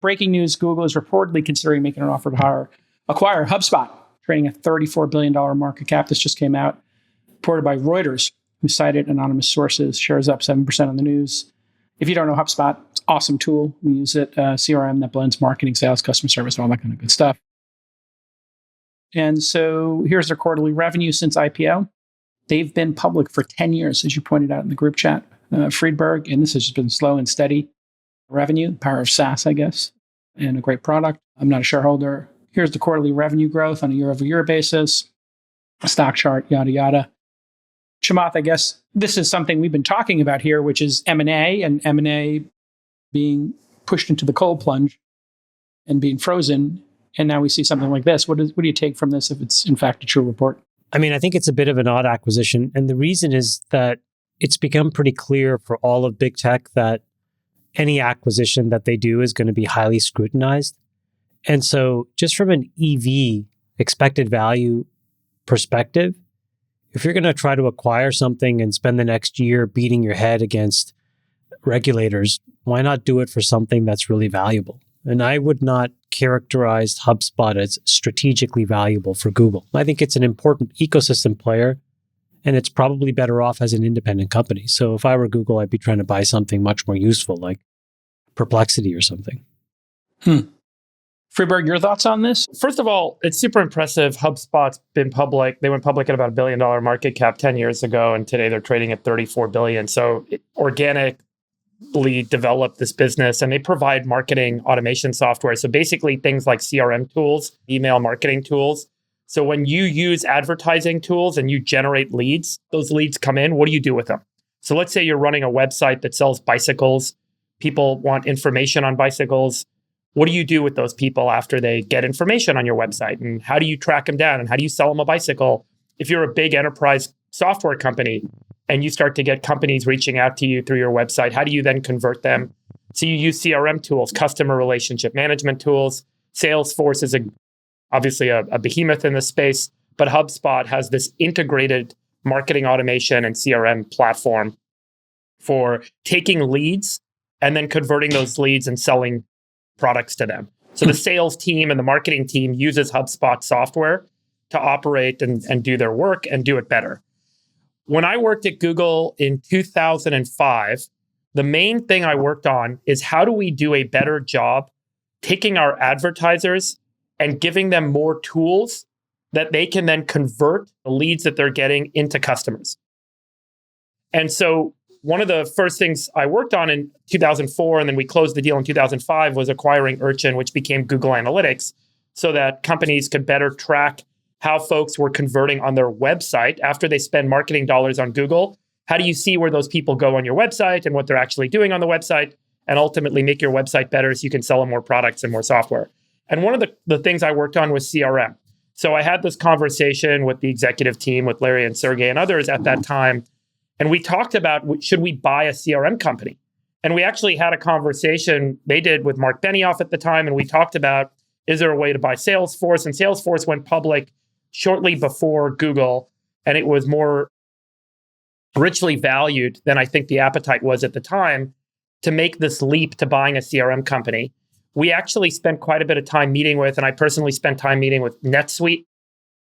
Breaking news, Google is reportedly considering making an offer to acquire HubSpot, trading a $34 billion market cap. This just came out, reported by Reuters, who cited anonymous sources. Shares up 7% on the news. If you don't know HubSpot, it's an awesome tool. We use it, CRM that blends marketing, sales, customer service, and all that kind of good stuff. And so here's their quarterly revenue since IPO. They've been public for 10 years, as you pointed out in the group chat, Friedberg, and this has just been slow and steady revenue, power of SaaS, I guess, and a great product. I'm not a shareholder. Here's the quarterly revenue growth on a year-over-year basis, stock chart, yada, yada. Chamath, I guess this is something we've been talking about here, which is M&A and M&A being pushed into the cold plunge and being frozen. And now we see something like this. What do you take from this if it's in fact a true report? I mean, I think it's a bit of an odd acquisition. And the reason is that it's become pretty clear for all of big tech that any acquisition that they do is going to be highly scrutinized. And so just from an EV, expected value perspective, if you're going to try to acquire something and spend the next year beating your head against regulators, why not do it for something that's really valuable? And I would not characterize HubSpot as strategically valuable for Google. I think it's an important ecosystem player, and it's probably better off as an independent company. So if I were Google, I'd be trying to buy something much more useful, like Perplexity or something. Friedberg, your thoughts on this? First of all, it's super impressive. HubSpot's been public. They went public at about $1 billion market cap 10 years ago, and today they're trading at $34 billion. So it organically developed this business, and they provide marketing automation software. So basically things like CRM tools, email marketing tools. So when you use advertising tools and you generate leads, those leads come in, what do you do with them? So let's say you're running a website that sells bicycles. People want information on bicycles. What do you do with those people after they get information on your website? And how do you track them down? And how do you sell them a bicycle? If you're a big enterprise software company and you start to get companies reaching out to you through your website, how do you then convert them? So you use CRM tools, customer relationship management tools. Salesforce is obviously a behemoth in this space, but HubSpot has this integrated marketing automation and CRM platform for taking leads and then converting those leads and selling products to them. So the sales team and the marketing team uses HubSpot software to operate and do their work and do it better. When I worked at Google in 2005, the main thing I worked on is how do we do a better job taking our advertisers and giving them more tools that they can then convert the leads that they're getting into customers. And so one of the first things I worked on in 2004, and then we closed the deal in 2005, was acquiring Urchin, which became Google Analytics, so that companies could better track how folks were converting on their website after they spend marketing dollars on Google. How do you see where those people go on your website and what they're actually doing on the website, and ultimately make your website better so you can sell them more products and more software? And one of the things I worked on was CRM. So I had this conversation with the executive team, with Larry and Sergey and others at that time. And we talked about, should we buy a CRM company? And we actually had a conversation they did with Mark Benioff at the time. And we talked about, is there a way to buy Salesforce? And Salesforce went public shortly before Google. And it was more richly valued than I think the appetite was at the time to make this leap to buying a CRM company. We actually spent quite a bit of time meeting with, and I personally spent time meeting with NetSuite,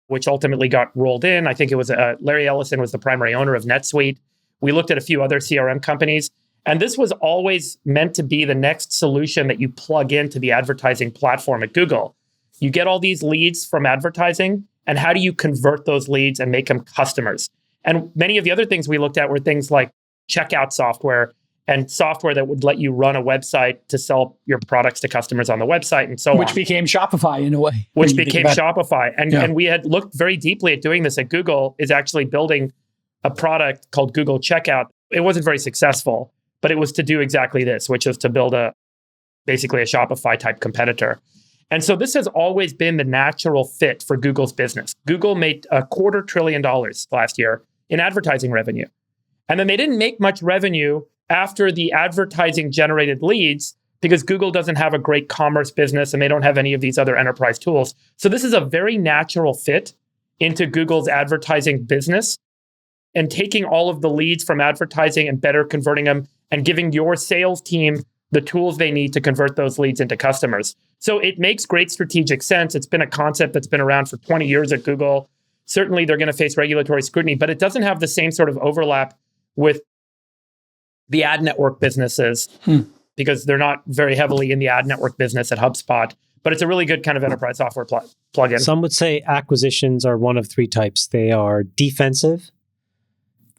which ultimately got rolled in. I think it was Larry Ellison was the primary owner of NetSuite. We looked at a few other CRM companies, and this was always meant to be the next solution that you plug into the advertising platform at Google. You get all these leads from advertising, and how do you convert those leads and make them customers? And many of the other things we looked at were things like checkout software and software that would let you run a website to sell your products to customers on the website and so on. Which became Shopify in a way. Which became Shopify. And we had looked very deeply at doing this at Google, is actually building a product called Google Checkout. It wasn't very successful, but it was to do exactly this, which was to build basically a Shopify type competitor. And so this has always been the natural fit for Google's business. Google made $250 billion last year in advertising revenue. And then they didn't make much revenue after the advertising generated leads because Google doesn't have a great commerce business and they don't have any of these other enterprise tools. So this is a very natural fit into Google's advertising business and taking all of the leads from advertising and better converting them and giving your sales team the tools they need to convert those leads into customers. So it makes great strategic sense. It's been a concept that's been around for 20 years at Google. Certainly, they're going to face regulatory scrutiny, but it doesn't have the same sort of overlap with the ad network businesses because they're not very heavily in the ad network business at HubSpot. But it's a really good kind of enterprise software plugin. Some would say acquisitions are one of three types. They are defensive,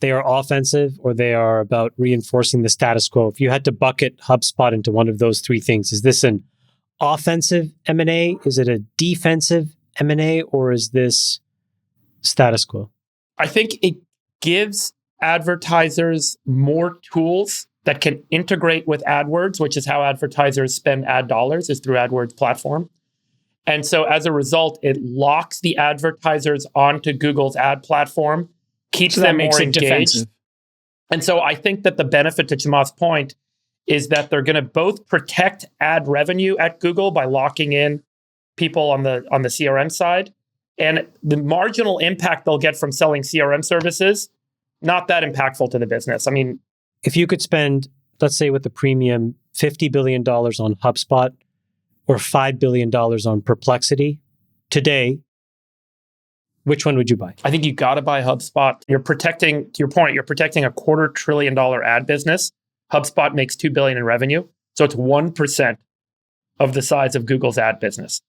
they are offensive, or they are about reinforcing the status quo. If you had to bucket HubSpot into one of those three things, is this an offensive M&A? Is it a defensive M&A? Or is this status quo? I think it gives advertisers more tools that can integrate with AdWords, which is how advertisers spend ad dollars, is through AdWords platform. And so as a result, it locks the advertisers onto Google's ad platform, keeps them more engaged. Defensive. And so I think that the benefit to Chamath's point is that they're going to both protect ad revenue at Google by locking in people on the CRM side, and the marginal impact they'll get from selling CRM services, not that impactful to the business. I mean, if you could spend, let's say with the premium, $50 billion on HubSpot or $5 billion on Perplexity today, which one would you buy? I think you got to buy HubSpot. You're protecting, to your point, you're protecting a $250 billion ad business. HubSpot makes $2 billion in revenue. So it's 1% of the size of Google's ad business.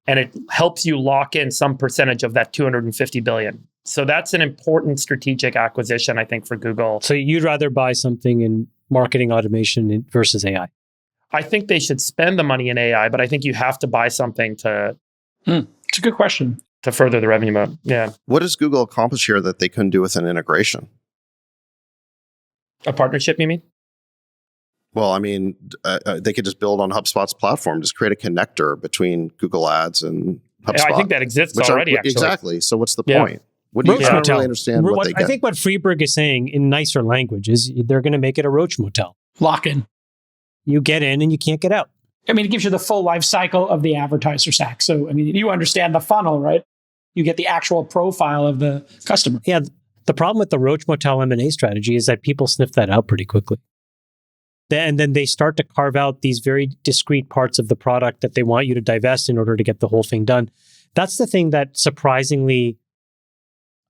And it helps you lock in some percentage of that $250 billion. So that's an important strategic acquisition, I think, for Google. So you'd rather buy something in marketing automation versus AI? I think they should spend the money in AI, but I think you have to buy something to... It's a good question. To further the revenue mode. Yeah. What does Google accomplish here that they couldn't do with an integration? A partnership, you mean? Well, I mean, they could just build on HubSpot's platform, just create a connector between Google Ads and HubSpot. Yeah, I think that exists already, actually. Exactly. So what's the point? What do you Roach don't motel. really understand what they get? I think what Friedberg is saying in nicer language is they're going to make it a roach motel. Lock in. You get in and you can't get out. I mean, it gives you the full life cycle of the advertiser stack. So, I mean, you understand the funnel, right? You get the actual profile of the customer. Yeah. The problem with the roach motel M&A strategy is that people sniff that out pretty quickly. And then they start to carve out these very discrete parts of the product that they want you to divest in order to get the whole thing done. That's the thing that surprisingly,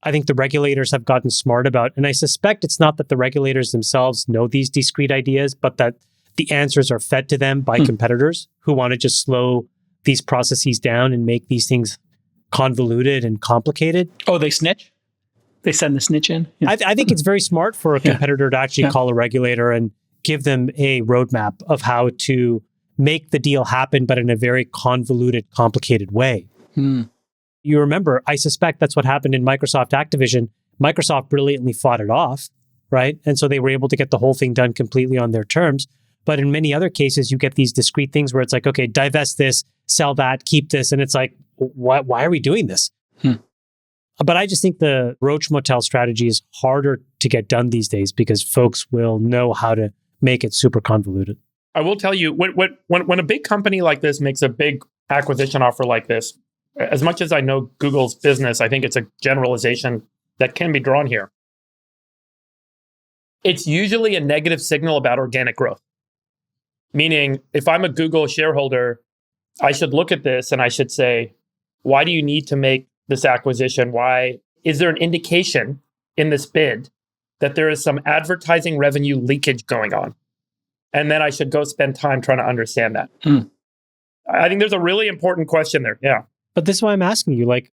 I think the regulators have gotten smart about. And I suspect it's not that the regulators themselves know these discrete ideas, but that the answers are fed to them by competitors who want to just slow these processes down and make these things convoluted and complicated. Oh, they snitch? They send the snitch in? Yeah. I think it's very smart for a competitor to actually call a regulator and give them a roadmap of how to make the deal happen, but in a very convoluted, complicated way. You remember, I suspect that's what happened in Microsoft Activision. Microsoft brilliantly fought it off, right? And so they were able to get the whole thing done completely on their terms. But in many other cases, you get these discrete things where it's like, okay, divest this, sell that, keep this. And it's like, why are we doing this? But I just think the roach motel strategy is harder to get done these days because folks will know how to make it super convoluted. I will tell you, when a big company like this makes a big acquisition offer like this, as much as I know Google's business, I think it's a generalization that can be drawn here. It's usually a negative signal about organic growth. Meaning, if I'm a Google shareholder, I should look at this and I should say, why do you need to make this acquisition? Why is there an indication in this bid that there is some advertising revenue leakage going on? And then I should go spend time trying to understand that. I think there's a really important question there. Yeah. But this is why I'm asking you, like,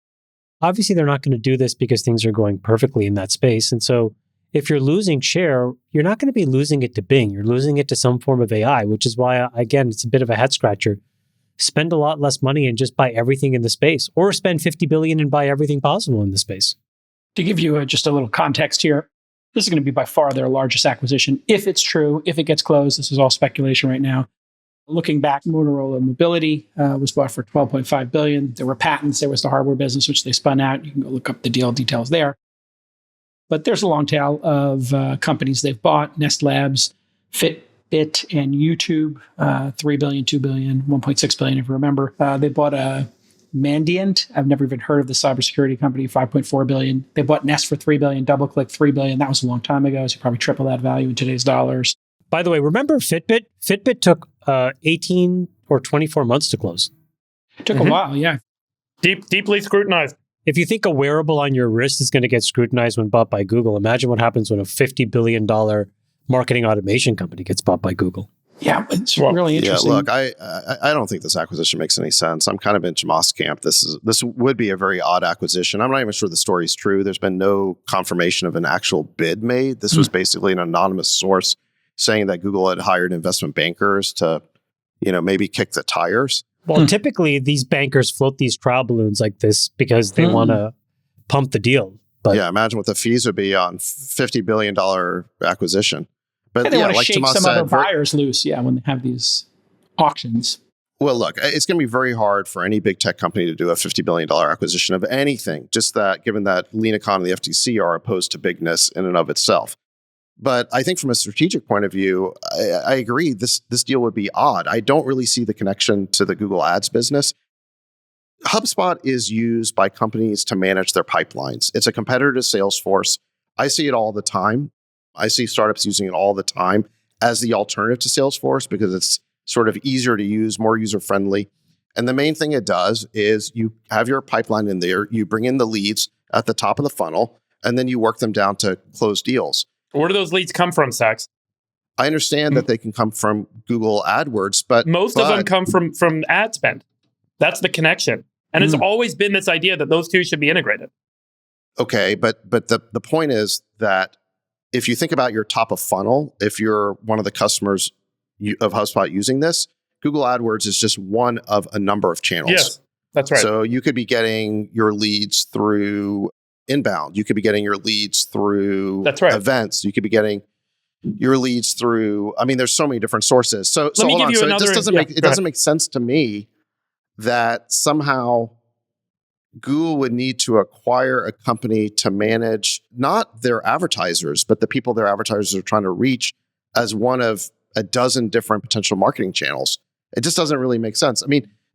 obviously they're not going to do this because things are going perfectly in that space. And so if you're losing share, you're not going to be losing it to Bing. You're losing it to some form of AI, which is why, again, it's a bit of a head scratcher. Spend a lot less money and just buy everything in the space, or spend $50 billion and buy everything possible in the space. To give you just a little context here, this is going to be by far their largest acquisition. If it's true, if it gets closed, this is all speculation right now. Looking back, Motorola Mobility was bought for $12.5 billion. There were patents. There was the hardware business, which they spun out. You can go look up the deal details there. But there's a long tail of companies they've bought: Nest Labs, Fitbit, and YouTube. $3 billion, $2 billion, $1.6 billion, if you remember. They bought a Mandiant. I've never even heard of the cybersecurity company, $5.4 billion. They bought Nest for $3 billion, DoubleClick $3 billion. That was a long time ago, so you probably triple that value in today's dollars. By the way, remember Fitbit? Fitbit took 18 or 24 months to close. It took a while, yeah. Deeply scrutinized. If you think a wearable on your wrist is going to get scrutinized when bought by Google, imagine what happens when a $50 billion marketing automation company gets bought by Google. Yeah, it's really interesting. Yeah, look, I don't think this acquisition makes any sense. I'm kind of in Jamas' camp. This would be a very odd acquisition. I'm not even sure the story's true. There's been no confirmation of an actual bid made. This was basically an anonymous source saying that Google had hired investment bankers to, maybe kick the tires. Well, typically these bankers float these trial balloons like this because they want to pump the deal. But yeah, imagine what the fees would be on $50 billion acquisition. But they want to like shake Jamas some said, other buyers loose, when they have these auctions. Well, look, it's going to be very hard for any big tech company to do a $50 billion acquisition of anything, just that given that Lina Khan and the FTC are opposed to bigness in and of itself. But I think from a strategic point of view, I agree this deal would be odd. I don't really see the connection to the Google Ads business. HubSpot is used by companies to manage their pipelines. It's a competitor to Salesforce. I see it all the time. I see startups using it all the time as the alternative to Salesforce because it's sort of easier to use, more user-friendly. And the main thing it does is you have your pipeline in there, you bring in the leads at the top of the funnel, and then you work them down to close deals. Where do those leads come from, Sachs? I understand that they can come from Google AdWords, but most of them come from ad spend. That's the connection. And it's always been this idea that those two should be integrated. Okay, but the point is that if you think about your top of funnel, if you're one of the customers of HubSpot using this, Google AdWords is just one of a number of channels. Yes, that's right. So you could be getting your leads through inbound. You could be getting your leads through events. You could be getting your leads through, there's so many different sources. So hold on. So it doesn't make sense to me that somehow Google would need to acquire a company to manage not their advertisers, but the people their advertisers are trying to reach as one of a dozen different potential marketing channels. It just doesn't really make sense.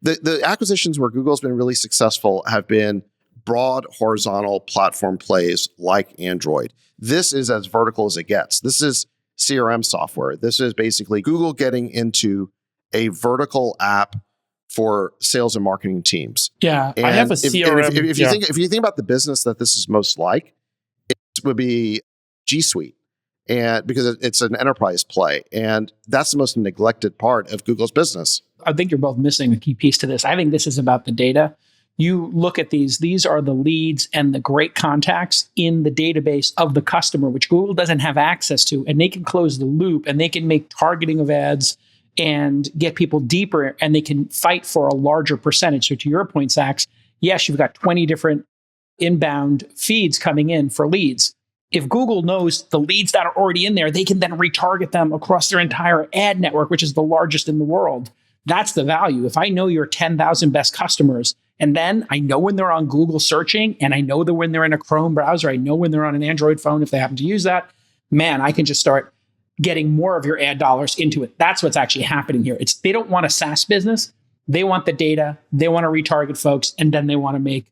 The acquisitions where Google's been really successful have been broad horizontal platform plays like Android. This is as vertical as it gets. This is CRM software. This is basically Google getting into a vertical app for sales and marketing teams. Yeah, and I have a CRM. If you think about the business that this is most like, it would be G Suite, and because it's an enterprise play, and that's the most neglected part of Google's business. I think you're both missing a key piece to this. I think this is about the data. You look at these are the leads and the great contacts in the database of the customer, which Google doesn't have access to, and they can close the loop and they can make targeting of ads and get people deeper, and they can fight for a larger percentage. So to your point, Sachs, yes, you've got 20 different inbound feeds coming in for leads. If Google knows the leads that are already in there, they can then retarget them across their entire ad network, which is the largest in the world. That's the value. If I know your 10,000 best customers, and then I know when they're on Google searching, and I know that when they're in a Chrome browser, I know when they're on an Android phone, if they happen to use that, man, I can just start getting more of your ad dollars into it. That's what's actually happening here. They don't want a SaaS business. They want the data. They want to retarget folks, and then they want to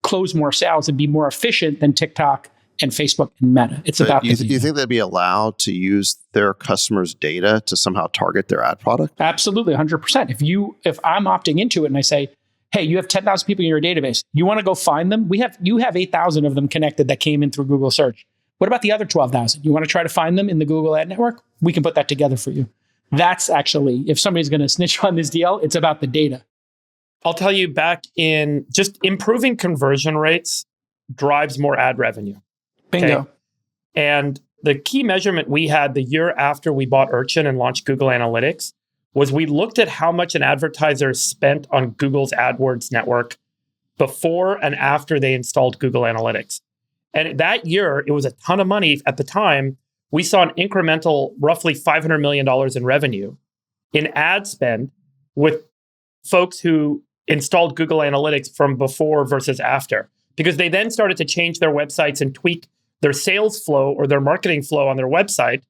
close more sales and be more efficient than TikTok and Facebook and Meta. It's about the data. You think they'd be allowed to use their customers' data to somehow target their ad product? Absolutely, 100%. If I'm opting into it and I say, hey, you have 10,000 people in your database, you want to go find them? You have 8,000 of them connected that came in through Google search. What about the other 12,000? You want to try to find them in the Google ad network? We can put that together for you. That's actually, if somebody's going to snitch on this deal, it's about the data. I'll tell you, back in just improving conversion rates drives more ad revenue. Bingo. Okay? And the key measurement we had the year after we bought Urchin and launched Google Analytics was we looked at how much an advertiser spent on Google's AdWords network before and after they installed Google Analytics. And that year, it was a ton of money at the time. We saw an incremental roughly $500 million in revenue in ad spend with folks who installed Google Analytics from before versus after, because they then started to change their websites and tweak their sales flow or their marketing flow on their website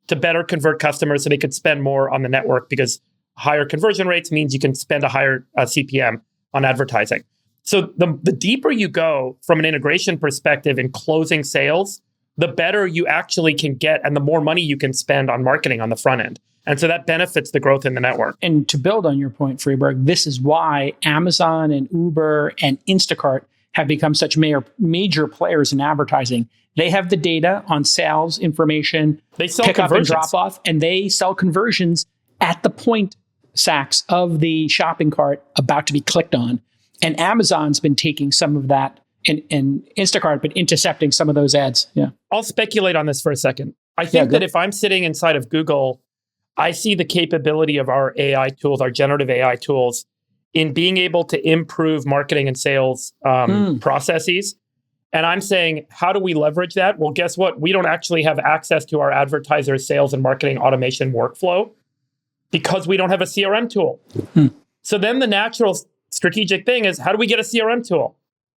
to better convert customers so they could spend more on the network, because higher conversion rates means you can spend a higher CPM on advertising. So the deeper you go from an integration perspective in closing sales, the better you actually can get and the more money you can spend on marketing on the front end. And so that benefits the growth in the network. And to build on your point, Freeberg, this is why Amazon and Uber and Instacart have become such major players in advertising. They have the data on sales information, they sell pick up and conversions. drop off, and they sell conversions at the point, Sachs, of the shopping cart about to be clicked on. And Amazon's been taking some of that, and Instacart been intercepting some of those ads. Yeah. I'll speculate on this for a second. I think that if I'm sitting inside of Google, I see the capability of our AI tools, our generative AI tools, in being able to improve marketing and sales processes. And I'm saying, how do we leverage that? Well, guess what? We don't actually have access to our advertisers' sales and marketing automation workflow because we don't have a CRM tool. So then the natural strategic thing is, how do we get a CRM tool?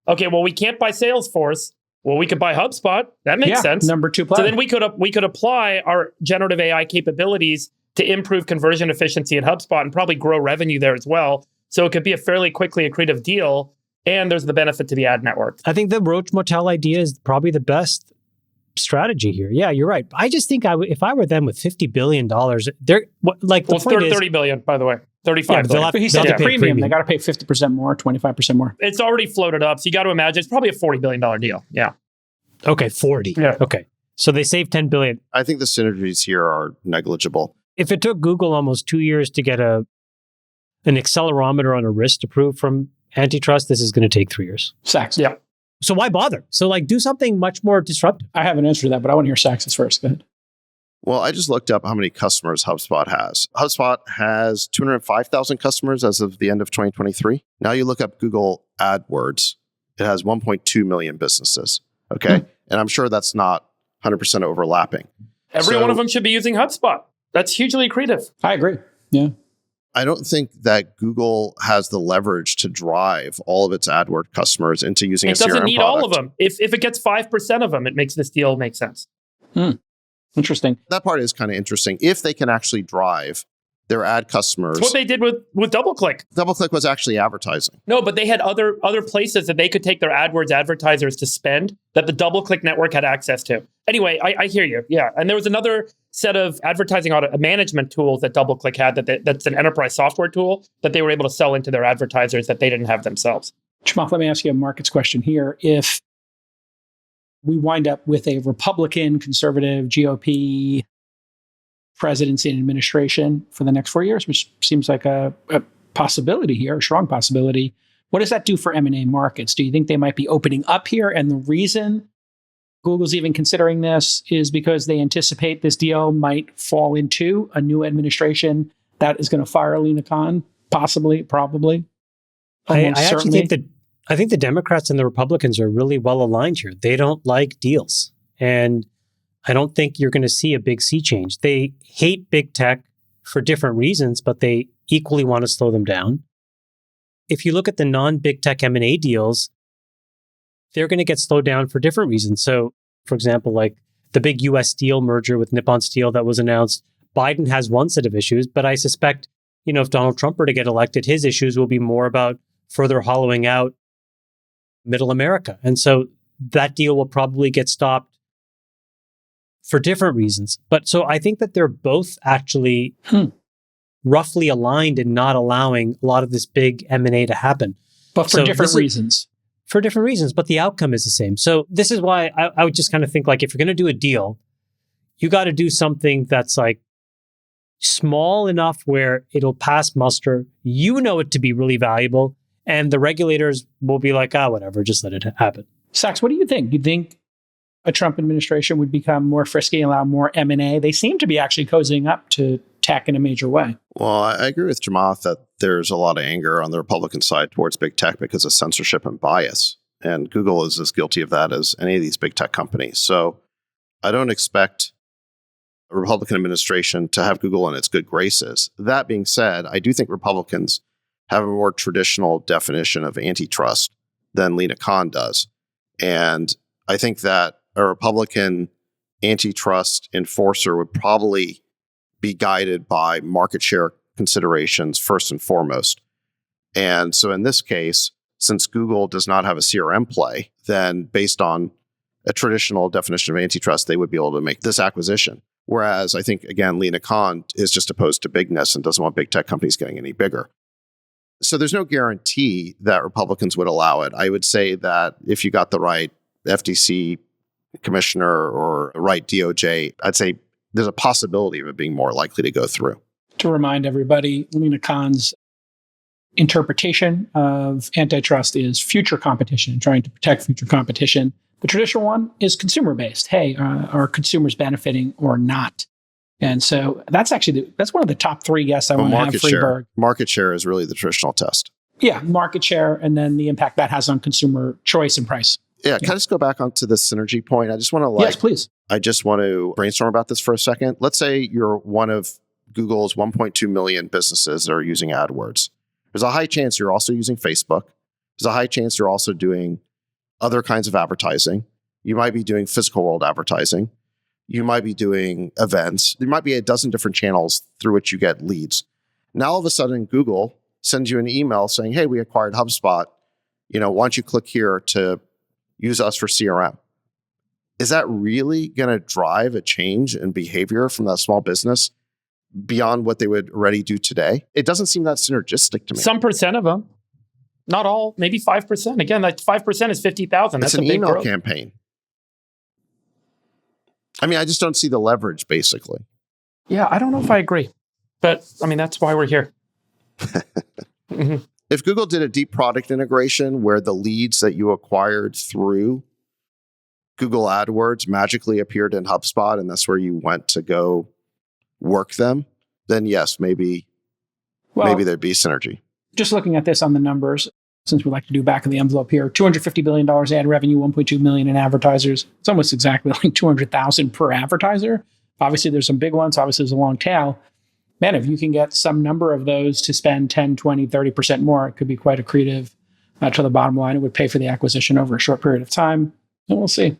Okay, well, we can't buy Salesforce. Well, we could buy HubSpot. That makes sense. Number two player. So then we could apply our generative AI capabilities to improve conversion efficiency at HubSpot and probably grow revenue there as well. So it could be a fairly quickly accretive deal. And there's the benefit to the ad network. I think the roach motel idea is probably the best strategy here. Yeah, you're right. I just think if I were them with $50 billion, they're like, well, it's 30 billion, by the way. 35 billion. But he said the premium. They got to pay 50% more, 25% more. It's already floated up. So you got to imagine it's probably a $40 billion deal. Yeah. Okay, 40. Yeah. Okay. So they saved 10 billion. I think the synergies here are negligible. If it took Google almost 2 years to get an accelerometer on a wrist approved from antitrust, this is going to take 3 years. Sachs. Yeah. So why bother? So like do something much more disruptive. I have an answer to that, but I want to hear Sachs's first. Go ahead. Well, I just looked up how many customers HubSpot has. HubSpot has 205,000 customers as of the end of 2023. Now you look up Google AdWords, it has 1.2 million businesses. Okay. And I'm sure that's not 100% overlapping. Every one of them should be using HubSpot. That's hugely accretive. I agree. Yeah. I don't think that Google has the leverage to drive all of its AdWords customers into using a CRM product. It doesn't need all of them. If it gets 5% of them, it makes this deal make sense. Interesting. That part is kind of interesting. If they can actually drive their ad customers. It's what they did with DoubleClick. DoubleClick was actually advertising. No, but they had other places that they could take their AdWords advertisers to spend that the DoubleClick network had access to. Anyway, I hear you. Yeah. And there was another set of advertising management tools that DoubleClick had that's an enterprise software tool that they were able to sell into their advertisers that they didn't have themselves. Chamath, let me ask you a markets question here. If we wind up with a Republican, conservative, GOP presidency and administration for the next 4 years, which seems like a possibility here, a strong possibility, what does that do for M&A markets? Do you think they might be opening up here? And the reason Google's even considering this is because they anticipate this deal might fall into a new administration that is going to fire Lina Khan, possibly, probably. I actually think the Democrats and the Republicans are really well aligned here. They don't like deals. And I don't think you're going to see a big sea change. They hate big tech for different reasons, but they equally want to slow them down. If you look at the non-big tech M&A deals, they're going to get slowed down for different reasons. So, for example, like the big US Steel merger with Nippon Steel that was announced, Biden has one set of issues, but I suspect, if Donald Trump were to get elected, his issues will be more about further hollowing out Middle America. And so that deal will probably get stopped for different reasons. But so I think that they're both actually roughly aligned in not allowing a lot of this big M&A to happen. But for different reasons. For different reasons, but the outcome is the same. So this is why I would just kind of think like, if you're going to do a deal, you got to do something that's like small enough where it'll pass muster. You know it to be really valuable. And the regulators will be like, whatever, just let it happen. Sachs, what do you think? You think a Trump administration would become more frisky and allow more M&A? They seem to be actually cozying up to tech in a major way. Well, I agree with Chamath that there's a lot of anger on the Republican side towards big tech because of censorship and bias. And Google is as guilty of that as any of these big tech companies. So I don't expect a Republican administration to have Google in its good graces. That being said, I do think Republicans have a more traditional definition of antitrust than Lina Khan does. And I think that a Republican antitrust enforcer would probably be guided by market share considerations first and foremost. And so in this case, since Google does not have a CRM play, then based on a traditional definition of antitrust, they would be able to make this acquisition. Whereas I think, again, Lena Khan is just opposed to bigness and doesn't want big tech companies getting any bigger. So there's no guarantee that Republicans would allow it. I would say that if you got the right FTC commissioner or the right DOJ, I'd say there's a possibility of it being more likely to go through. To remind everybody, Lena Khan's interpretation of antitrust is future competition, trying to protect future competition. The traditional one is consumer-based. Hey, are consumers benefiting or not? And so that's actually that's one of the top three guests I want to have. Freeberg. Market share is really the traditional test. Yeah, market share, and then the impact that has on consumer choice and price. Yeah, can I just go back onto the synergy point? I just want to yes, please. I just want to brainstorm about this for a second. Let's say you're one of Google's 1.2 million businesses that are using AdWords. There's a high chance you're also using Facebook. There's a high chance you're also doing other kinds of advertising. You might be doing physical world advertising. You might be doing events. There might be a dozen different channels through which you get leads. Now, all of a sudden, Google sends you an email saying, hey, we acquired HubSpot. Why don't you click here to use us for CRM? Is that really going to drive a change in behavior from that small business beyond what they would already do today? It doesn't seem that synergistic to me. Some percent of them. Not all, maybe 5%. Again, that 5% is 50,000. That's an a big email growth. campaign. I mean, I just don't see the leverage, basically. Yeah, I don't know if I agree. But, that's why we're here. Mm-hmm. If Google did a deep product integration where the leads that you acquired through Google AdWords magically appeared in HubSpot and that's where you went to go work them, then yes, maybe there'd be synergy. Just looking at this on the numbers, since we like to do back of the envelope here, $250 billion ad revenue, 1.2 million in advertisers. It's almost exactly like 200,000 per advertiser. Obviously, there's some big ones. Obviously, there's a long tail. Man, if you can get some number of those to spend 10, 20, 30% more, it could be quite accretive to the bottom line. It would pay for the acquisition over a short period of time. And we'll see.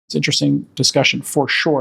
It's an interesting discussion for sure.